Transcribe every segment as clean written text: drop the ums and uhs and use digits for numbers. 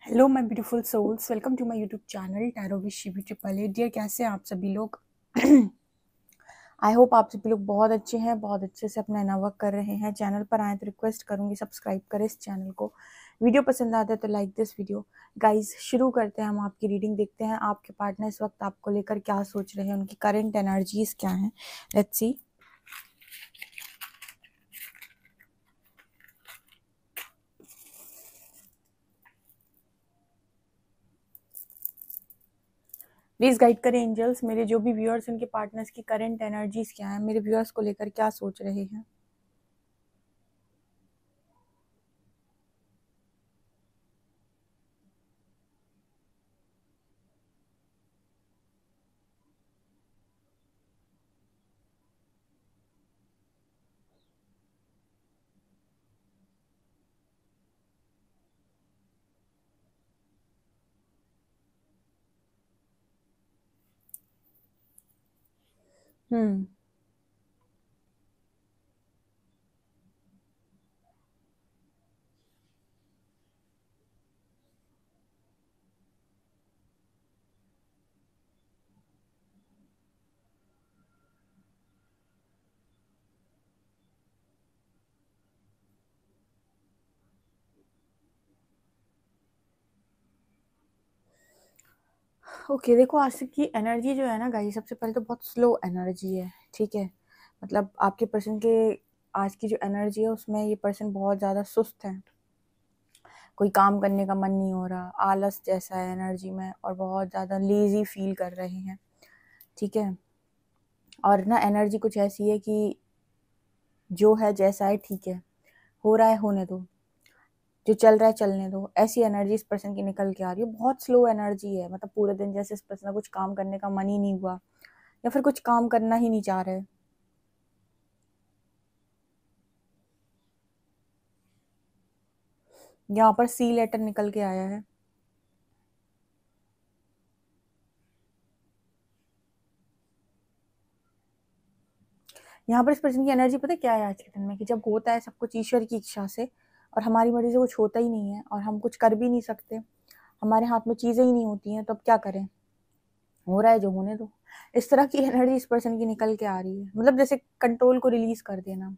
Hello my beautiful souls, welcome to my YouTube channel tarot with Shivi triple eight. Dear, कैसे हैं आप सभी लोग? आई होप आप सभी लोग बहुत अच्छे हैं, बहुत अच्छे से अपना इनर वर्क कर रहे हैं। चैनल पर आए तो रिक्वेस्ट करूंगी सब्सक्राइब करें इस चैनल को। वीडियो पसंद आता है तो लाइक दिस वीडियो। गाइस, शुरू करते हैं हम आपकी रीडिंग। देखते हैं आपके पार्टनर इस वक्त आपको लेकर क्या सोच रहे हैं, उनकी करंट एनर्जीज क्या हैं। Let's see. प्लीज गाइड करें एंजल्स, मेरे जो भी व्यूअर्स उनके पार्टनर्स की करंट एनर्जीज क्या है, मेरे व्यूअर्स को लेकर क्या सोच रहे हैं। हम्म ओके, देखो आज की एनर्जी जो है ना गाइस, सबसे पहले तो बहुत स्लो एनर्जी है। ठीक है, मतलब आपके पर्सन के आज की जो एनर्जी है उसमें ये पर्सन बहुत ज़्यादा सुस्त है। कोई काम करने का मन नहीं हो रहा, आलस जैसा है एनर्जी में, और बहुत ज़्यादा लेजी फील कर रहे हैं। ठीक है, और ना एनर्जी कुछ ऐसी है कि जो है जैसा है ठीक है, हो रहा है होने दो, जो चल रहा है चलने दो। ऐसी एनर्जी इस पर्सन की निकल के आ रही है। बहुत स्लो एनर्जी है, मतलब पूरे दिन जैसे इस पर्सन का कुछ काम करने का मन ही नहीं हुआ, या फिर कुछ काम करना ही नहीं चाह रहे। यहाँ पर सी लेटर निकल के आया है। यहाँ पर इस पर्सन की एनर्जी पता है क्या है आज के दिन में, कि जब होता है सब कुछ ईश्वर की इच्छा से और हमारी मर्जी से कुछ होता ही नहीं है और हम कुछ कर भी नहीं सकते, हमारे हाथ में चीजें ही नहीं होती हैं, तो अब क्या करें, हो रहा है जो होने दो। इस तरह की एनर्जी इस पर्सन की निकल के आ रही है। मतलब जैसे कंट्रोल को रिलीज कर देना,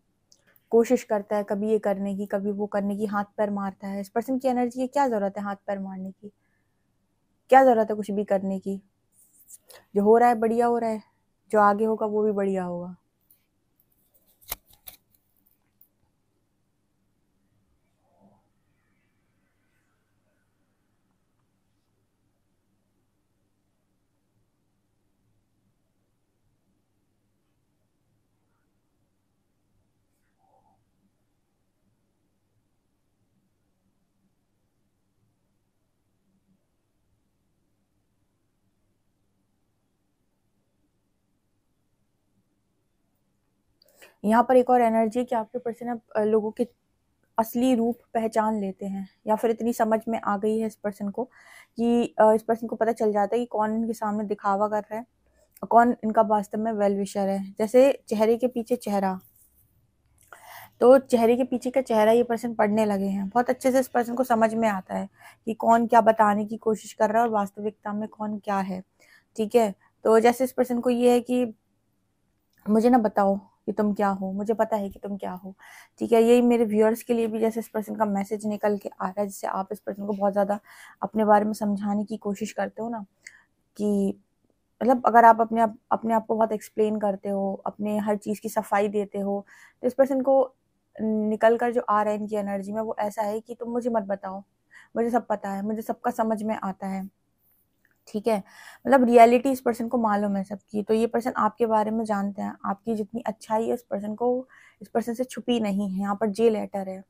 कोशिश करता है कभी ये करने की कभी वो करने की, हाथ पैर मारता है। इस पर्सन की एनर्जी है, क्या जरूरत है हाथ पैर मारने की, क्या जरूरत है कुछ भी करने की। जो हो रहा है बढ़िया हो रहा है, जो आगे होगा वो भी बढ़िया होगा। यहाँ पर एक और एनर्जी है कि आपके पर्सन अब लोगों के असली रूप पहचान लेते हैं, या फिर इतनी समझ में आ गई है इस पर्सन को कि इस पर्सन को पता चल जाता है कि कौन इनके सामने दिखावा कर रहा है और कौन इनका वास्तव में वेल विशर है। जैसे चेहरे के पीछे चेहरा, तो चेहरे के पीछे का चेहरा ये पर्सन पढ़ने लगे हैं। बहुत अच्छे से इस पर्सन को समझ में आता है कि कौन क्या बताने की कोशिश कर रहा है और वास्तविकता में कौन क्या है। ठीक है, तो जैसे इस पर्सन को ये है कि मुझे ना बताओ कि तुम क्या हो, मुझे पता है कि तुम क्या हो। ठीक है, यही मेरे व्यूअर्स के लिए भी जैसे इस पर्सन का मैसेज निकल के आ रहा है, जिससे आप इस पर्सन को बहुत ज़्यादा अपने बारे में समझाने की कोशिश करते हो ना, कि मतलब अगर आप अपने आप को बहुत एक्सप्लेन करते हो, अपने हर चीज़ की सफाई देते हो, तो इस पर्सन को निकल कर जो आ रहा है इनकी एनर्जी में वो ऐसा है कि तुम मुझे मत बताओ, मुझे सब पता है, मुझे सबका समझ में आता है। ठीक है, मतलब रियलिटी इस पर्सन को मालूम है सबकी, तो ये पर्सन आपके बारे में जानते हैं। आपकी जितनी अच्छाई है इस पर्सन से छुपी नहीं है। यहाँ पर जे लेटर है।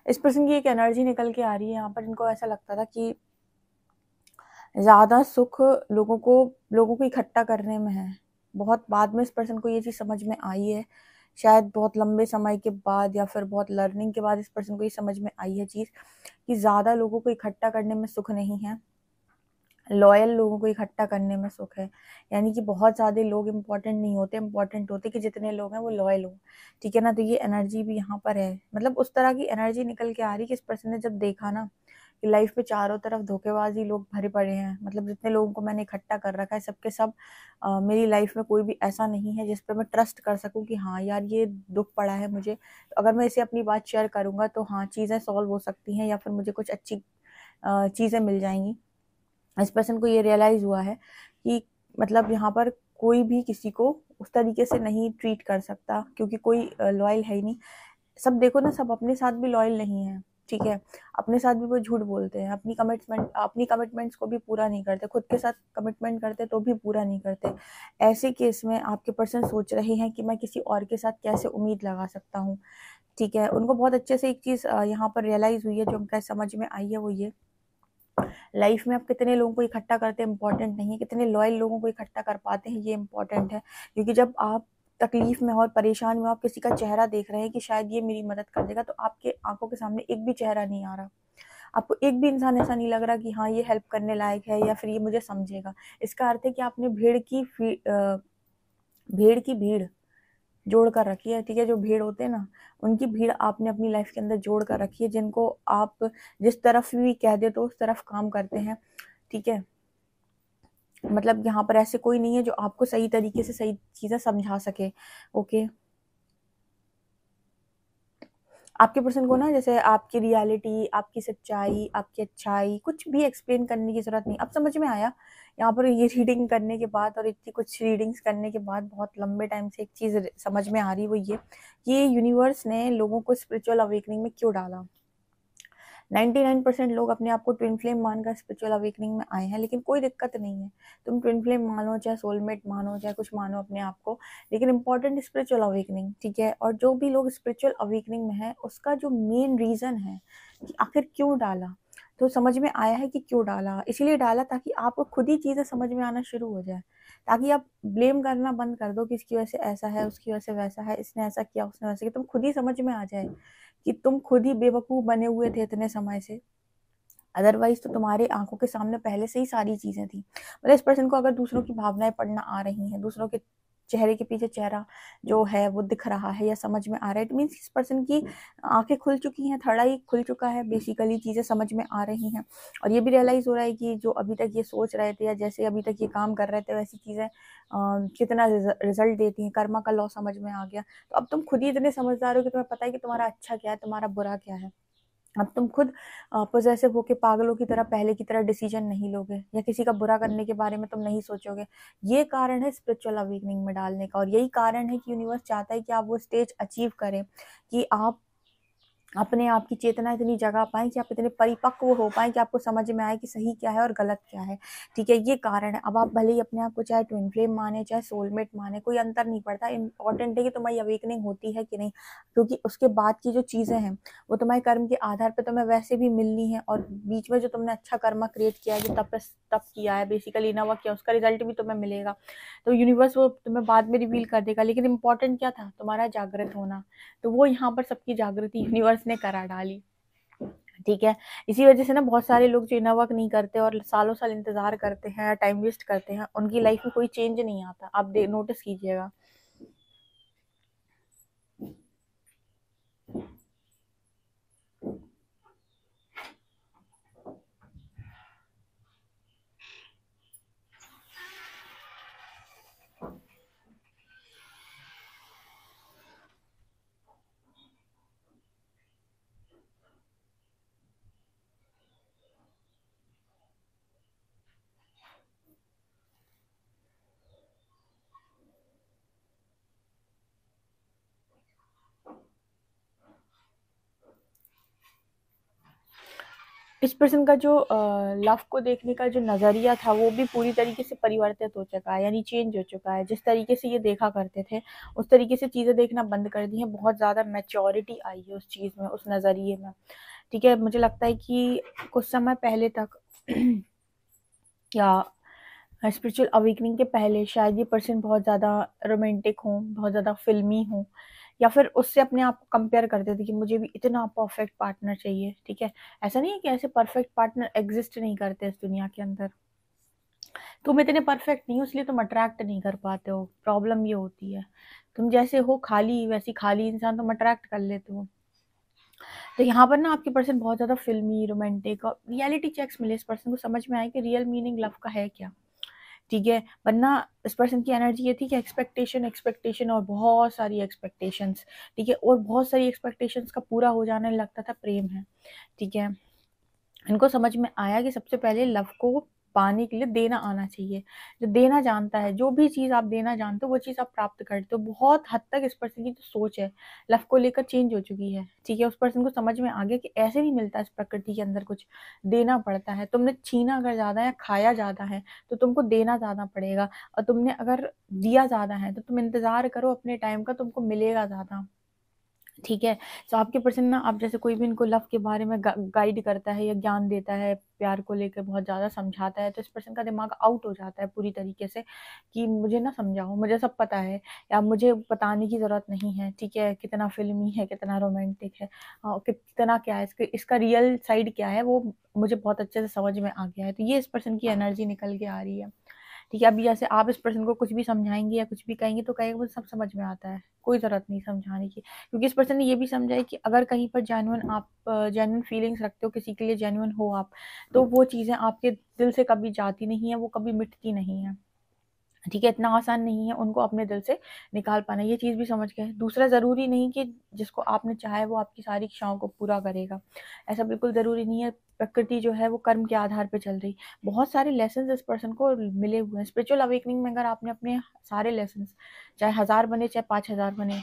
इस पर्सन की एक एनर्जी निकल के आ रही है। यहाँ पर इनको ऐसा लगता था कि ज्यादा सुख लोगों को इकट्ठा करने में है। बहुत बाद में इस पर्सन को ये चीज समझ में आई है, शायद बहुत लंबे समय के बाद या फिर बहुत लर्निंग के बाद इस पर्सन को ये समझ में आई है चीज, कि ज्यादा लोगों को इकट्ठा करने में सुख नहीं है, लॉयल लोगों को इकट्ठा करने में सुख है। यानी कि बहुत ज़्यादा लोग इम्पोर्टेंट नहीं होते, इम्पोर्टेंट होते कि जितने लोग हैं वो लॉयल हो, ठीक है ना। तो ये एनर्जी भी यहाँ पर है, मतलब उस तरह की एनर्जी निकल के आ रही कि इस पर्सन ने जब देखा ना कि लाइफ में चारों तरफ धोखेबाजी लोग भरे पड़े हैं, मतलब जितने लोगों को मैंने इकट्ठा कर रखा है सबके सब मेरी लाइफ में कोई भी ऐसा नहीं है जिस पर मैं ट्रस्ट कर सकूं कि हाँ यार ये दुख पड़ा है मुझे, तो अगर मैं इसे अपनी बात शेयर करूंगा तो हाँ चीज़ें सॉल्व हो सकती हैं या फिर मुझे कुछ अच्छी चीज़ें मिल जाएंगी। इस पर्सन को ये रियलाइज़ हुआ है कि मतलब यहाँ पर कोई भी किसी को उस तरीके से नहीं ट्रीट कर सकता, क्योंकि कोई लॉयल है ही नहीं। सब देखो ना, सब अपने साथ भी लॉयल नहीं है, ठीक है। अपने साथ भी वो झूठ बोलते हैं, अपनी कमिटमेंट्स को भी पूरा नहीं करते, खुद के साथ कमिटमेंट करते तो भी पूरा नहीं करते। ऐसे केस में आपके पर्सन सोच रहे हैं कि मैं किसी और के साथ कैसे उम्मीद लगा सकता हूँ, ठीक है। उनको बहुत अच्छे से एक चीज़ यहाँ पर रियलाइज़ हुई है, जो उनका समझ में आई है, वो ये लाइफ में आप कितने लोगों को इकट्ठा करते हैं इंपॉर्टेंट नहीं है, कितने लॉयल लोगों को इकट्ठा कर पाते हैं ये इंपॉर्टेंट है। क्योंकि जब आप तकलीफ में और परेशान में आप किसी का चेहरा देख रहे हैं कि शायद ये मेरी मदद कर देगा, तो आपके आंखों के सामने एक भी चेहरा नहीं आ रहा, आपको एक भी इंसान ऐसा नहीं लग रहा कि हाँ ये हेल्प करने लायक है या फिर ये मुझे समझेगा। इसका अर्थ है कि आपने भेड़ की भीड़ जोड़ कर रखी है, ठीक है। जो भीड़ होते हैं ना, उनकी भीड़ आपने अपनी लाइफ के अंदर जोड़ कर रखी है, जिनको आप जिस तरफ भी कह दे तो उस तरफ काम करते हैं, ठीक है। मतलब यहाँ पर ऐसे कोई नहीं है जो आपको सही तरीके से सही चीजें समझा सके, ओके। आपके पर्सन को ना, जैसे आपकी रियलिटी, आपकी सच्चाई, आपकी अच्छाई कुछ भी एक्सप्लेन करने की जरूरत नहीं। अब समझ में आया यहाँ पर ये रीडिंग करने के बाद और इतनी कुछ रीडिंग्स करने के बाद बहुत लंबे टाइम से एक चीज समझ में आ रही, वो ये यूनिवर्स ने लोगों को स्पिरिचुअल अवेकनिंग में क्यों डाला। 99% लोग अपने आप को ट्विन फ्लेम मानकर स्पिरिचुअल अवेकनिंग में आए हैं, लेकिन कोई दिक्कत नहीं है। तुम ट्विन फ्लेम मानो, चाहे सोलमेट मानो, चाहे कुछ मानो अपने आप को, लेकिन इंपॉर्टेंट स्पिरिचुअल अवेकनिंग, ठीक है। और जो भी लोग स्पिरिचुअल अवेकनिंग में है, उसका जो मेन रीजन है कि आखिर क्यों डाला, तो समझ में आया है कि क्यों डाला। इसीलिए डाला ताकि आपको खुद ही चीजें समझ में आना शुरू हो जाए, ताकि आप ब्लेम करना बंद कर दो कि इसकी वजह से ऐसा है, उसकी वजह से वैसा है, इसने ऐसा किया, उसने वैसा किया। तुम खुद ही समझ में आ जाए कि तुम खुद ही बेवकूफ बने हुए थे इतने समय से, अदरवाइज तो तुम्हारे आंखों के सामने पहले से ही सारी चीजें थी। मतलब इस पर्सन को अगर दूसरों की भावनाएं पढ़ना आ रही हैं, दूसरों के चेहरे के पीछे चेहरा जो है वो दिख रहा है या समझ में आ रहा है, इट मीन्स इस पर्सन की आंखें खुल चुकी हैं, थर्ड आई खुल चुका है, बेसिकली चीजें समझ में आ रही हैं। और ये भी रियलाइज हो रहा है कि जो अभी तक ये सोच रहे थे या जैसे अभी तक ये काम कर रहे थे, वैसी चीजें कितना रिजल्ट देती हैं, कर्मा का लॉ समझ में आ गया। तो अब तुम खुद ही इतने समझदार हो कि तुम्हें पता है कि तुम्हारा अच्छा क्या है, तुम्हारा बुरा क्या है। अब तुम खुद पॉजेसिव होके पागलों की तरह पहले की तरह डिसीजन नहीं लोगे, या किसी का बुरा करने के बारे में तुम नहीं सोचोगे। ये कारण है स्पिरिचुअल अवेकनिंग में डालने का, और यही कारण है कि यूनिवर्स चाहता है कि आप वो स्टेज अचीव करें, कि आप अपने आप की चेतना इतनी जगा पाएं कि आप इतने परिपक्व हो पाएं कि आपको समझ में आए कि सही क्या है और गलत क्या है, ठीक है। ये कारण है। अब आप भले ही अपने आप को चाहे ट्विन फ्लेम माने, चाहे सोलमेट माने, कोई अंतर नहीं पड़ता। इंपॉर्टेंट है कि तुम्हारी अवेकनिंग होती है कि नहीं, क्योंकि उसके बाद की जो चीजें हैं वो तुम्हारे कर्म के आधार पर तुम्हें वैसे भी मिलनी है, और बीच में जो तुमने अच्छा कर्मा क्रिएट किया है, जो तप किया है, बेसिकली नवा किया, उसका रिजल्ट भी तुम्हें मिलेगा। तो यूनिवर्स वो तुम्हें बाद में रिवील कर देगा, लेकिन इंपॉर्टेंट क्या था, तुम्हारा जागृत होना। तो वो यहाँ पर सबकी जागृति यूनिवर्स ने करा डाली, ठीक है। इसी वजह से ना बहुत सारे लोग जो इनर वर्क नहीं करते और सालों साल इंतजार करते हैं, टाइम वेस्ट करते हैं, उनकी लाइफ में कोई चेंज नहीं आता। आप नोटिस कीजिएगा। इस पर्सन का जो लव को देखने का जो नजरिया था वो भी पूरी तरीके से परिवर्तित हो चुका है, यानी चेंज हो चुका है। जिस तरीके से ये देखा करते थे उस तरीके से चीजें देखना बंद कर दी है। बहुत ज्यादा मैच्योरिटी आई है उस चीज में, उस नजरिए में, ठीक है। मुझे लगता है कि कुछ समय पहले तक या स्पिरिचुअल अवेकनिंग के पहले शायद ये पर्सन बहुत ज़्यादा रोमांटिक हो, बहुत ज़्यादा फिल्मी हो, या फिर उससे अपने आप को कंपेयर करते थे कि मुझे भी इतना परफेक्ट पार्टनर चाहिए, ठीक है। ऐसा नहीं है कि ऐसे परफेक्ट पार्टनर एग्जिस्ट नहीं करते इस दुनिया के अंदर, तुम इतने परफेक्ट नहीं हो, इसलिए तुम अट्रैक्ट नहीं कर पाते हो। प्रॉब्लम ये होती है, तुम जैसे हो खाली, वैसी खाली इंसान तुम अट्रैक्ट कर लेते हो। तो यहाँ पर ना आपके पर्सन बहुत ज़्यादा फिल्मी, रोमांटिक और रियलिटी चेक्स मिले। इस पर्सन को समझ में आए कि रियल मीनिंग लव का है क्या। ठीक है, वरना इस पर्सन की एनर्जी ये थी कि एक्सपेक्टेशन एक्सपेक्टेशन और बहुत सारी एक्सपेक्टेशंस। ठीक है, और बहुत सारी एक्सपेक्टेशंस का पूरा हो जाने लगता था प्रेम है। ठीक है, इनको समझ में आया कि सबसे पहले लव को पाने के लिए देना आना चाहिए। जो देना जानता है, जो भी चीज़ आप देना जानते हो वो चीज़ आप प्राप्त करते हो। बहुत हद तक इस पर्सन की जो सोच है लव को लेकर चेंज हो चुकी है। ठीक है, उस पर्सन को समझ में आ गया कि ऐसे नहीं मिलता, इस प्रकृति के अंदर कुछ देना पड़ता है। तुमने छीना अगर ज़्यादा या खाया ज़्यादा है तो तुमको देना ज़्यादा पड़ेगा, और तुमने अगर दिया ज़्यादा है तो तुम इंतज़ार करो अपने टाइम का, तुमको मिलेगा ज़्यादा। ठीक है, तो आपके पर्सन ना, आप जैसे कोई भी इनको लव के बारे में गाइड करता है या ज्ञान देता है, प्यार को लेकर बहुत ज़्यादा समझाता है, तो इस पर्सन का दिमाग आउट हो जाता है पूरी तरीके से कि मुझे ना समझाओ, मुझे सब पता है, या मुझे बताने की ज़रूरत नहीं है। ठीक है, कितना फिल्मी है, कितना रोमांटिक है, कितना क्या है, इसका रियल साइड क्या है, वो मुझे बहुत अच्छे से समझ में आ गया है। तो ये इस पर्सन की एनर्जी निकल के आ रही है। ठीक है, अभी जैसे आप इस पर्सन को कुछ भी समझाएंगे या कुछ भी कहेंगे तो कहेंगे मुझे सब समझ में आता है, कोई ज़रूरत नहीं समझाने की। क्योंकि इस पर्सन ने ये भी समझा है कि अगर कहीं पर जेन्युइन आप जेन्युइन फीलिंग्स रखते हो, किसी के लिए जेन्युइन हो आप, तो वो चीज़ें आपके दिल से कभी जाती नहीं है, वो कभी मिटती नहीं है। ठीक है, इतना आसान नहीं है उनको अपने दिल से निकाल पाना, ये चीज़ भी समझ गए। दूसरा, ज़रूरी नहीं कि जिसको आपने चाहा है वो आपकी सारी इच्छाओं को पूरा करेगा, ऐसा बिल्कुल ज़रूरी नहीं है। प्रकृति जो है वो कर्म के आधार पे चल रही। बहुत सारे लेसन्स इस पर्सन को मिले हुए हैं। स्पिरिचुअल अवेकनिंग में अगर आपने अपने सारे लेसन्स, चाहे 1000 बने चाहे 5000 बने,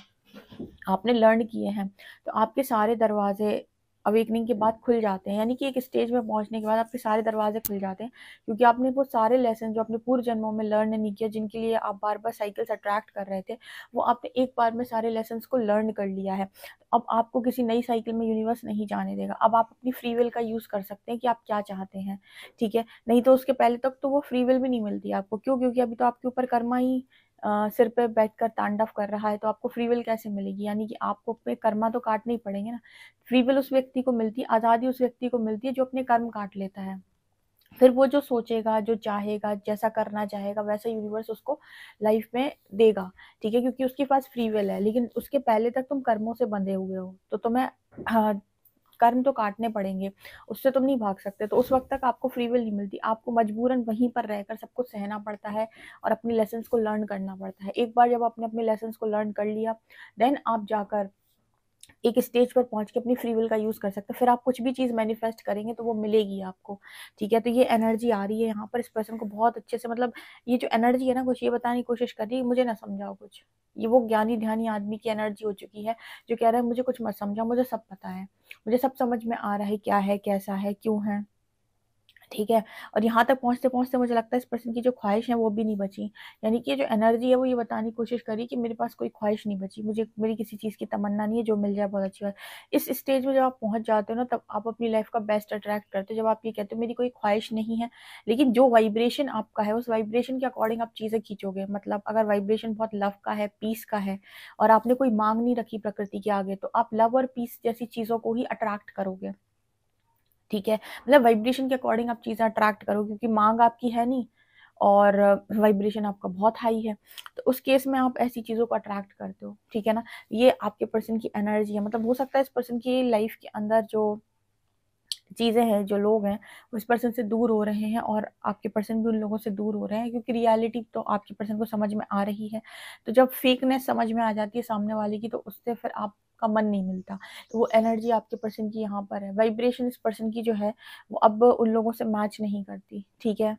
आपने लर्न किए हैं, तो आपके सारे दरवाजे अवेकनिंग के बाद खुल जाते हैं। यानी कि एक स्टेज में पहुंचने के बाद आपके सारे दरवाजे खुल जाते हैं, क्योंकि आपने वो सारे लेसन जो अपने पूर्व जन्मों में लर्न नहीं किया, जिनके लिए आप बार बार साइकिल्स अट्रैक्ट कर रहे थे, वो आपने एक बार में सारे लेसन को लर्न कर लिया है। अब आपको किसी नई साइकिल में यूनिवर्स नहीं जाने देगा। अब आप अपनी फ्री विल का यूज़ कर सकते हैं कि आप क्या चाहते हैं। ठीक है, नहीं तो उसके पहले तक तो वो फ्री विल भी नहीं मिलती आपको। क्यों? क्योंकि अभी तो आपके ऊपर कर्मा ही सिर पे बैठकर तांडव कर रहा है, तो आपको फ्री विल कैसे मिलेगी? यानी कि आपको अपने कर्मा तो काटने ही पड़ेंगे ना। फ्री विल उस व्यक्ति को मिलती है, आज़ादी उस व्यक्ति को मिलती है जो अपने कर्म काट लेता है। फिर वो जो सोचेगा, जो चाहेगा, जैसा करना चाहेगा, वैसा यूनिवर्स उसको लाइफ में देगा। ठीक है, क्योंकि उसके पास फ्री विल है। लेकिन उसके पहले तक तुम कर्मों से बंधे हुए हो, तो तुम्हें कर्म तो काटने पड़ेंगे, उससे तुम नहीं भाग सकते। तो उस वक्त तक आपको फ्री विल नहीं मिलती, आपको मजबूरन वहीं पर रहकर सब कुछ सहना पड़ता है और अपने लेसन्स को लर्न करना पड़ता है। एक बार जब आपने अपने लेसन्स को लर्न कर लिया, देन आप जाकर एक स्टेज पर पहुंच के अपनी फ्री विल का यूज़ कर सकते हैं। फिर आप कुछ भी चीज़ मैनिफेस्ट करेंगे तो वो मिलेगी आपको। ठीक है, तो ये एनर्जी आ रही है यहाँ पर। इस पर्सन को बहुत अच्छे से, मतलब ये जो एनर्जी है ना, कुछ ये बताने की कोशिश कर रही है, मुझे ना समझाओ कुछ। ये वो ज्ञानी ध्यानी आदमी की एनर्जी हो चुकी है जो कह रहा है मुझे कुछ मत समझाओ, मुझे सब पता है, मुझे सब समझ में आ रहा है, क्या है, कैसा है, क्यों है। ठीक है, और यहाँ तक पहुँचते-पहुँचते मुझे लगता है इस पर्सन की जो ख्वाहिश है वो भी नहीं बची। यानी कि ये जो एनर्जी है वो ये बताने की कोशिश कर रही है कि मेरे पास कोई ख्वाहिश नहीं बची, मुझे मेरी किसी चीज़ की तमन्ना नहीं है, जो मिल जाए बहुत अच्छी बात। इस स्टेज में जब आप पहुँच जाते हो ना, तब आप अपनी लाइफ़ का बेस्ट अट्रैक्ट करते हो। जब आप ये कहते हो मेरी कोई ख्वाहिश नहीं है, लेकिन जो वाइब्रेशन आपका है उस वाइब्रेशन के अकॉर्डिंग आप चीज़ें खींचोगे। मतलब अगर वाइब्रेशन बहुत लव का है, पीस का है, और आपने कोई माँग नहीं रखी प्रकृति के आगे, तो आप लव और पीस जैसी चीज़ों को ही अट्रैक्ट करोगे। ठीक है, मतलब वाइब्रेशन के अकॉर्डिंग आप चीज़ें अट्रैक्ट करो, क्योंकि मांग आपकी है नहीं और वाइब्रेशन आपका बहुत हाई है, तो उस केस में आप ऐसी चीज़ों को अट्रैक्ट करते हो। ठीक है ना, ये आपके पर्सन की एनर्जी है। मतलब हो सकता है इस पर्सन की लाइफ के अंदर जो चीज़ें हैं, जो लोग हैं, उस पर्सन से दूर हो रहे हैं और आपके पर्सन भी उन लोगों से दूर हो रहे हैं, क्योंकि रियलिटी तो आपके पर्सन को समझ में आ रही है। तो जब फेकनेस समझ में आ जाती है सामने वाले की, तो उससे फिर आपका मन नहीं मिलता। तो वो एनर्जी आपके पर्सन की यहाँ पर है। वाइब्रेशन इस पर्सन की जो है वो अब उन लोगों से मैच नहीं करती। ठीक है,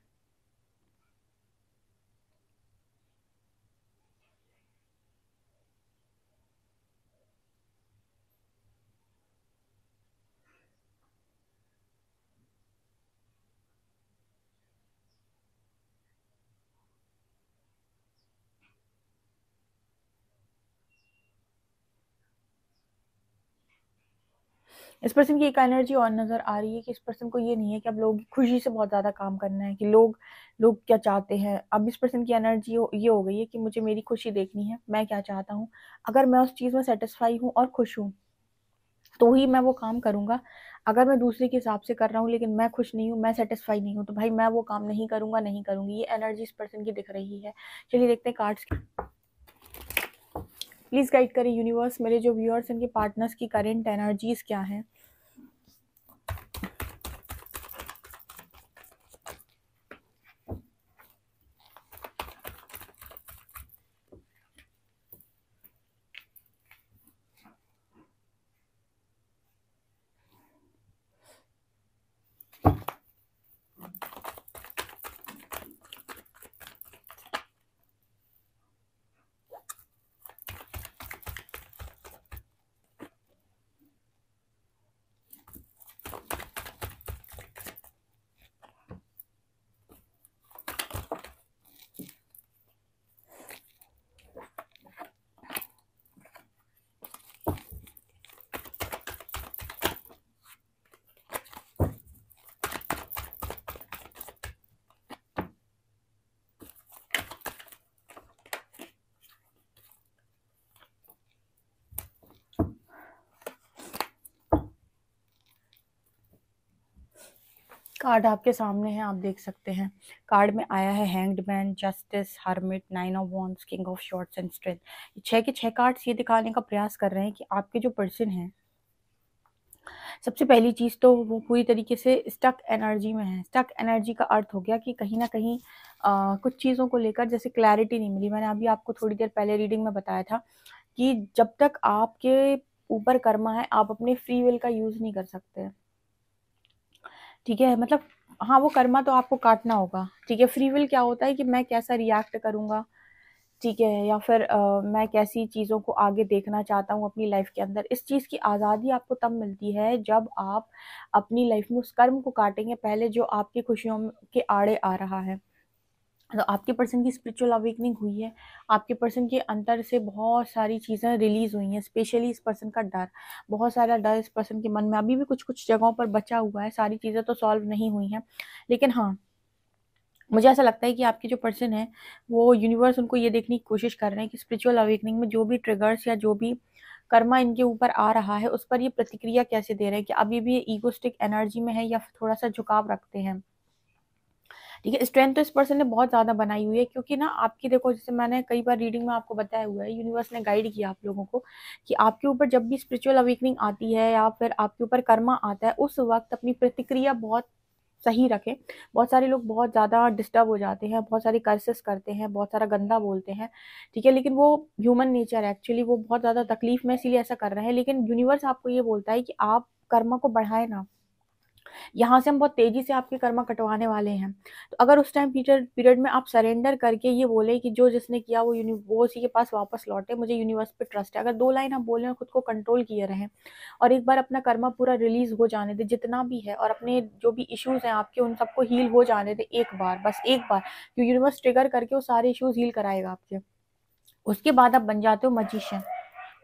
इस पर्सन की एक एनर्जी और नज़र आ रही है कि इस पर्सन को ये नहीं है कि अब लोग खुशी से बहुत ज़्यादा काम करना है, कि लोग लोग क्या चाहते हैं। अब इस पर्सन की एनर्जी ये हो गई है कि मुझे मेरी खुशी देखनी है, मैं क्या चाहता हूँ। अगर मैं उस चीज़ में सेटिस्फाई हूँ और खुश हूँ, तो ही मैं वो काम करूँगा। अगर मैं दूसरे के हिसाब से कर रहा हूँ लेकिन मैं खुश नहीं हूँ, मैं सेटिस्फाई नहीं हूँ, तो भाई मैं वो काम नहीं करूँगा, नहीं करूँगी। ये एनर्जी इस पर्सन की दिख रही है। चलिए देखते हैं कार्ड्स की। प्लीज़ गाइड करें यूनिवर्स, मेरे जो व्यूअर्स इनके पार्टनर्स की करेंट एनर्जीज क्या है। कार्ड आपके सामने है, आप देख सकते हैं। कार्ड में आया है hanged man, justice, hermit, nine of wands, king of shorts and strength. 6 के 6 कार्ड्स ये दिखाने का प्रयास कर रहे हैं कि आपके जो पर्सन है, सबसे पहली चीज़ तो वो पूरी तरीके से स्टक एनर्जी में है। स्टक एनर्जी का अर्थ हो गया कि कहीं ना कहीं कुछ चीज़ों को लेकर जैसे क्लैरिटी नहीं मिली। मैंने अभी आपको थोड़ी देर पहले रीडिंग में बताया था कि जब तक आपके ऊपर कर्मा है, आप अपने फ्री विल का यूज़ नहीं कर सकते। ठीक है, मतलब हाँ, वो कर्मा तो आपको काटना होगा। ठीक है, फ्री विल क्या होता है कि मैं कैसा रिएक्ट करूँगा, ठीक है, या फिर मैं कैसी चीज़ों को आगे देखना चाहता हूँ अपनी लाइफ के अंदर। इस चीज़ की आज़ादी आपको तब मिलती है जब आप अपनी लाइफ में उस कर्म को काटेंगे पहले जो आपकी खुशियों के आड़े आ रहा है। तो आपके पर्सन की स्पिरिचुअल अवेकनिंग हुई है। आपके पर्सन के अंदर से बहुत सारी चीज़ें रिलीज हुई हैं, स्पेशली इस पर्सन का डर। बहुत सारा डर इस पर्सन के मन में अभी भी कुछ कुछ जगहों पर बचा हुआ है। सारी चीज़ें तो सॉल्व नहीं हुई हैं, लेकिन हाँ, मुझे ऐसा लगता है कि आपके जो पर्सन है वो यूनिवर्स उनको ये देखने की कोशिश कर रहे हैं कि स्पिरिचुअल अवेकनिंग में जो भी ट्रिगर्स या जो भी कर्मा इनके ऊपर आ रहा है उस पर ये प्रतिक्रिया कैसे दे रहे हैं, कि अभी भी ये ईगोस्टिक एनर्जी में है या फिर थोड़ा सा झुकाव रखते हैं। ठीक है, स्ट्रेंथ तो इस पर्सन ने बहुत ज़्यादा बनाई हुई है, क्योंकि ना आपकी देखो, जैसे मैंने कई बार रीडिंग में आपको बताया हुआ है, यूनिवर्स ने गाइड किया आप लोगों को कि आपके ऊपर जब भी स्पिरिचुअल अवेकनिंग आती है या फिर आपके ऊपर कर्मा आता है, उस वक्त अपनी प्रतिक्रिया बहुत सही रखें। बहुत सारे लोग बहुत ज़्यादा डिस्टर्ब हो जाते हैं, बहुत सारे कर्सेस करते हैं, बहुत सारा गंदा बोलते हैं। ठीक है, लेकिन वो ह्यूमन नेचर है एक्चुअली, वो बहुत ज़्यादा तकलीफ में इसीलिए ऐसा कर रहे हैं। लेकिन यूनिवर्स आपको ये बोलता है कि आप कर्मा को बढ़ाए ना, यहाँ से हम बहुत तेजी से आपके कर्मा कटवाने वाले हैं। तो अगर उस टाइम पीरियड में आप सरेंडर करके ये बोले कि जो जिसने किया वो उसी के पास वापस लौटे, मुझे यूनिवर्स पे ट्रस्ट है। अगर 2 लाइन आप बोले और खुद को कंट्रोल किए रहें और एक बार अपना कर्मा पूरा रिलीज हो जाने दे जितना भी है, और अपने जो भी इश्यूज हैं आपके उन सबको हील हो जाने दे एक बार, बस एक बार। यूनिवर्स ट्रिगर करके वो सारे इश्यूज हील कराएगा आपके। उसके बाद आप बन जाते हो मजिशियन।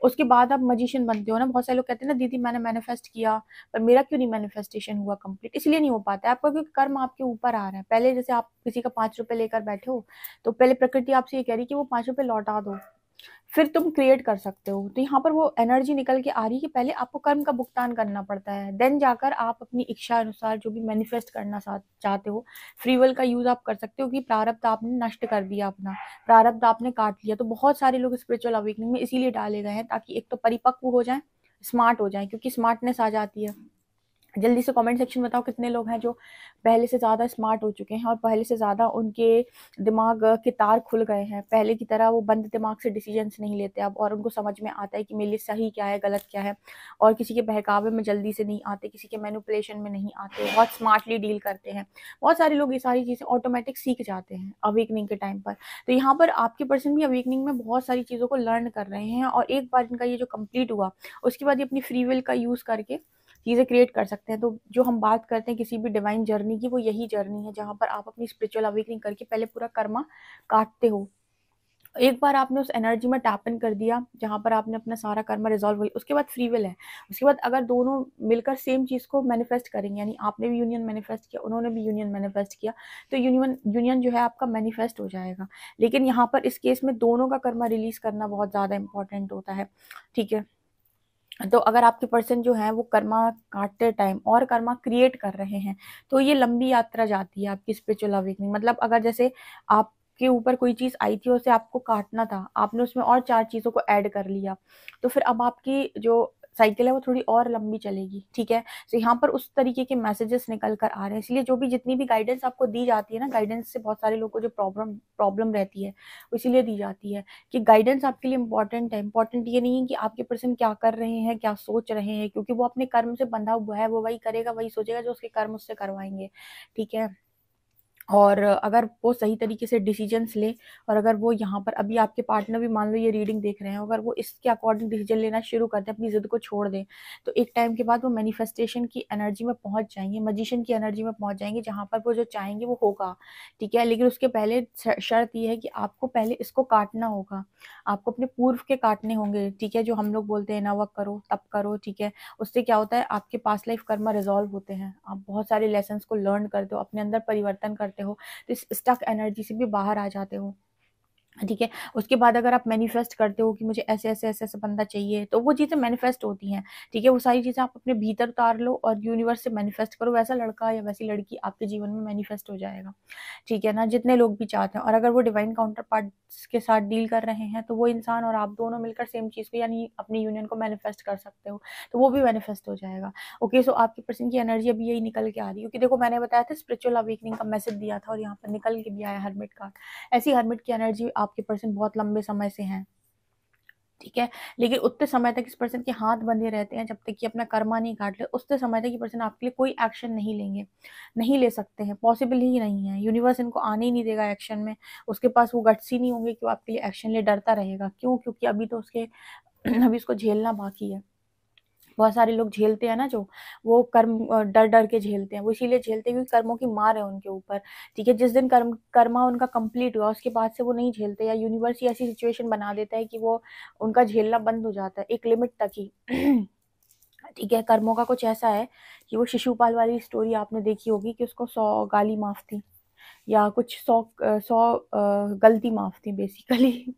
उसके बाद आप मजिशियन बनते हो ना। बहुत सारे लोग कहते हैं ना, दीदी मैंने मैनिफेस्ट किया पर मेरा क्यों नहीं मैनिफेस्टेशन हुआ कंप्लीट। इसलिए नहीं हो पाता है आपका, क्योंकि कर्म आपके ऊपर आ रहा है। पहले जैसे आप किसी का 5 रुपए लेकर बैठे हो, तो पहले प्रकृति आपसे ये कह रही है कि वो 5 रुपए लौटा दो, फिर तुम क्रिएट कर सकते हो। तो यहाँ पर वो एनर्जी निकल के आ रही है कि पहले आपको कर्म का भुगतान करना पड़ता है, देन जाकर आप अपनी इच्छा अनुसार जो भी मैनिफेस्ट करना चाहते हो, फ्री विल का यूज आप कर सकते हो, कि प्रारब्ध आपने नष्ट कर दिया, अपना प्रारब्ध आपने काट लिया। तो बहुत सारे लोग स्पिरिचुअल अवेकनिंग में इसीलिए डाले गए हैं, ताकि एक तो परिपक्व हो जाए, स्मार्ट हो जाए, क्योंकि स्मार्टनेस आ जाती है। जल्दी से कमेंट सेक्शन में बताओ कितने लोग हैं जो पहले से ज़्यादा स्मार्ट हो चुके हैं और पहले से ज़्यादा उनके दिमाग के तार खुल गए हैं। पहले की तरह वो बंद दिमाग से डिसीजंस नहीं लेते अब, और उनको समझ में आता है कि मेरे लिए सही क्या है, गलत क्या है, और किसी के बहकावे में जल्दी से नहीं आते, किसी के मैनिपुलेशन में नहीं आते, बहुत स्मार्टली डील करते हैं। बहुत सारे लोग ये सारी चीज़ें ऑटोमेटिक सीख जाते हैं अवेकनिंग के टाइम पर। तो यहाँ पर आपके पर्सन भी अवेकनिंग में बहुत सारी चीज़ों को लर्न कर रहे हैं, और एक बार इनका ये जो कंप्लीट हुआ, उसके बाद ये अपनी फ्री विल का यूज़ करके चीज़ें क्रिएट कर सकते हैं। तो जो हम बात करते हैं किसी भी डिवाइन जर्नी की, वो यही जर्नी है जहाँ पर आप अपनी स्पिरिचुअल अवेकनिंग करके पहले पूरा कर्मा काटते हो। एक बार आपने उस एनर्जी में टैप इन कर दिया जहाँ पर आपने अपना सारा कर्मा रिजॉल्व हुई, उसके बाद फ्री विल है। उसके बाद अगर दोनों मिलकर सेम चीज़ को मैनिफेस्ट करेंगे, यानी आपने भी यूनियन मैनिफेस्ट किया, उन्होंने भी यूनियन मैनिफेस्ट किया, तो यूनियन जो है आपका मैनिफेस्ट हो जाएगा। लेकिन यहाँ पर इस केस में दोनों का कर्मा रिलीज करना बहुत ज़्यादा इंपॉर्टेंट होता है। ठीक है, तो अगर आपके पर्सन जो है वो कर्मा काटते टाइम और कर्मा क्रिएट कर रहे हैं, तो ये लंबी यात्रा जाती है आपकी स्पिरिचुअल अवेकनिंग। मतलब अगर जैसे आपके ऊपर कोई चीज़ आई थी, उसे आपको काटना था, आपने उसमें और 4 चीज़ों को ऐड कर लिया, तो फिर अब आपकी जो साइकिल है वो थोड़ी और लंबी चलेगी, ठीक है? तो यहाँ पर उस तरीके के मैसेजेस निकल कर आ रहे हैं। इसलिए जो भी जितनी भी गाइडेंस आपको दी जाती है ना, गाइडेंस से बहुत सारे लोगों को जो प्रॉब्लम प्रॉब्लम रहती है, वो इसीलिए दी जाती है कि गाइडेंस आपके लिए इंपॉर्टेंट है। इंपॉर्टेंट ये नहीं है कि आपके पर्सन क्या कर रहे हैं, क्या सोच रहे हैं, क्योंकि वो अपने कर्म से बंधा हुआ है, वो वही करेगा, वही सोचेगा जो उसके कर्म उससे करवाएंगे, ठीक है? और अगर वो सही तरीके से डिसीजंस ले, और अगर वो यहाँ पर अभी आपके पार्टनर भी मान लो ये रीडिंग देख रहे हैं, अगर वो इसके अकॉर्डिंग डिसीजन लेना शुरू कर दें, अपनी जिद को छोड़ दें, तो एक टाइम के बाद वो मैनिफेस्टेशन की एनर्जी में पहुंच जाएंगे, मजिशियन की एनर्जी में पहुंच जाएंगे, जहां पर वो जो चाहेंगे वो होगा, ठीक है? लेकिन उसके पहले शर्त ये है कि आपको पहले इसको काटना होगा, आपको अपने पूर्व के काटने होंगे, ठीक है? जो हम लोग बोलते हैं नवक करो तप करो, ठीक है? उससे क्या होता है, आपके पास्ट लाइफ कर्मा रिजॉल्व होते हैं, आप बहुत सारे लेसन्स को लर्न करते हो, अपने अंदर परिवर्तन करते हो, तो इस स्टक एनर्जी से भी बाहर आ जाते हो, ठीक है? उसके बाद अगर आप मैनिफेस्ट करते हो कि मुझे ऐसे ऐसे ऐसे ऐसे बंदा चाहिए, तो वो चीज़ें मैनिफेस्ट होती हैं, ठीक है? वो सारी चीज़ें आप अपने भीतर उतार लो और यूनिवर्स से मैनिफेस्ट करो, वैसा लड़का या वैसी लड़की आपके जीवन में मैनिफेस्ट हो जाएगा, ठीक है ना? जितने लोग भी चाहते हैं। और अगर वो डिवाइन काउंटर पार्ट्स के साथ डील कर रहे हैं, तो वो इंसान और आप दोनों मिलकर सेम चीज़ को, यानी अपनी यूनियन को मैनिफेस्ट कर सकते हो, तो वो भी मैनिफेस्ट हो जाएगा। ओके, सो आपके पर्सन की एनर्जी अभी यही निकल के आ रही है, क्योंकि देखो मैंने बताया था स्पिरिचुअल अवेकनिंग का मैसेज दिया था, और यहाँ पर निकल के भी आया हर्मिट कार्ड। ऐसी हर्मिट की एनर्जी आपके पर्सन बहुत लंबे समय से हैं, ठीक है? लेकिन उतने समय तक इस पर्सन के हाथ बंधे रहते हैं, जब तक कि अपना कर्मा नहीं काट ले, उतने समय तक ये पर्सन आपके लिए कोई एक्शन नहीं लेंगे, नहीं ले सकते हैं, पॉसिबल ही नहीं है। यूनिवर्स इनको आने ही नहीं देगा एक्शन में, उसके पास वो गट्स ही नहीं होंगे कि वो आपके लिए एक्शन ले, डरता रहेगा। क्यों? क्योंकि अभी तो उसके अभी उसको झेलना बाकी है। बहुत सारे लोग झेलते हैं ना, जो वो कर्म डर डर के झेलते हैं, वो इसीलिए झेलते हैं क्योंकि कर्मों की मार है उनके ऊपर, ठीक है? जिस दिन कर्मा उनका कंप्लीट हुआ, उसके बाद से वो नहीं झेलते, या यूनिवर्स ही ऐसी सिचुएशन बना देता है कि वो उनका झेलना बंद हो जाता है एक लिमिट तक ही। ठीक है? कर्मों का कुछ ऐसा है कि वो शिशुपाल वाली स्टोरी आपने देखी होगी कि उसको 100 गाली माफ थी, या कुछ 100 गलती माफ थी बेसिकली।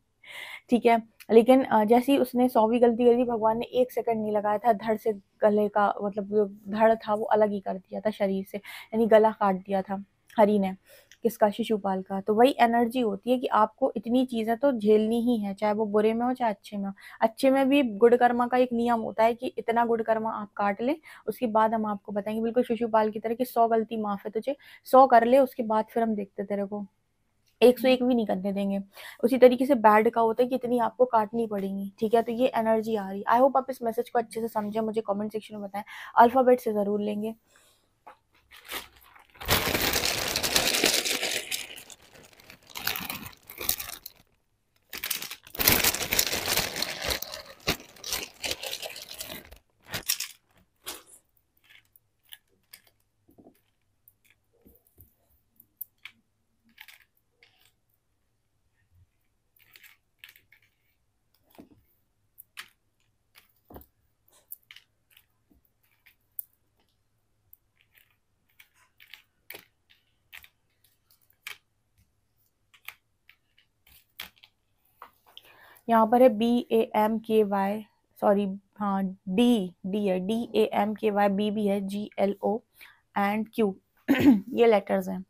ठीक है? लेकिन जैसे ही उसने 100वीं गलती करी, भगवान ने 1 सेकंड नहीं लगाया था, धड़ से गले का मतलब जो धड़ था वो अलग ही कर दिया था शरीर से, यानी गला काट दिया था हरि ने। किसका? शिशुपाल का। तो वही एनर्जी होती है कि आपको इतनी चीज़ें तो झेलनी ही है, चाहे वो बुरे में हो चाहे अच्छे में हो। अच्छे में भी गुड कर्मा का एक नियम होता है कि इतना गुड कर्मा आप काट लें, उसके बाद हम आपको बताएंगे, बिल्कुल शिशुपाल की तरह कि 100 गलती माफ है तुझे, 100 कर ले, उसके बाद फिर हम देखते तेरे को 101 भी नहीं करने देंगे। उसी तरीके से बैड का होता है कि इतनी आपको काटनी पड़ेगी, ठीक है? तो ये एनर्जी आ रही है। आई होप आप इस मैसेज को अच्छे से समझे, मुझे कमेंट सेक्शन में बताएं। अल्फाबेट से ज़रूर लेंगे। यहाँ पर है BAMKY, सॉरी, हाँ, डी डी है, DAMKY, बी भी है, GLO एंड Q। ये लेटर्स हैं।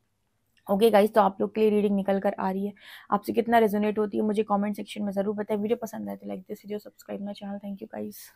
ओके गाइस, तो आप लोग के लिए रीडिंग निकल कर आ रही है। आपसे कितना रेजोनेट होती है मुझे कमेंट सेक्शन में ज़रूर बताएं। वीडियो पसंद आए तो like this video, subscribe my channel. Thank you guys.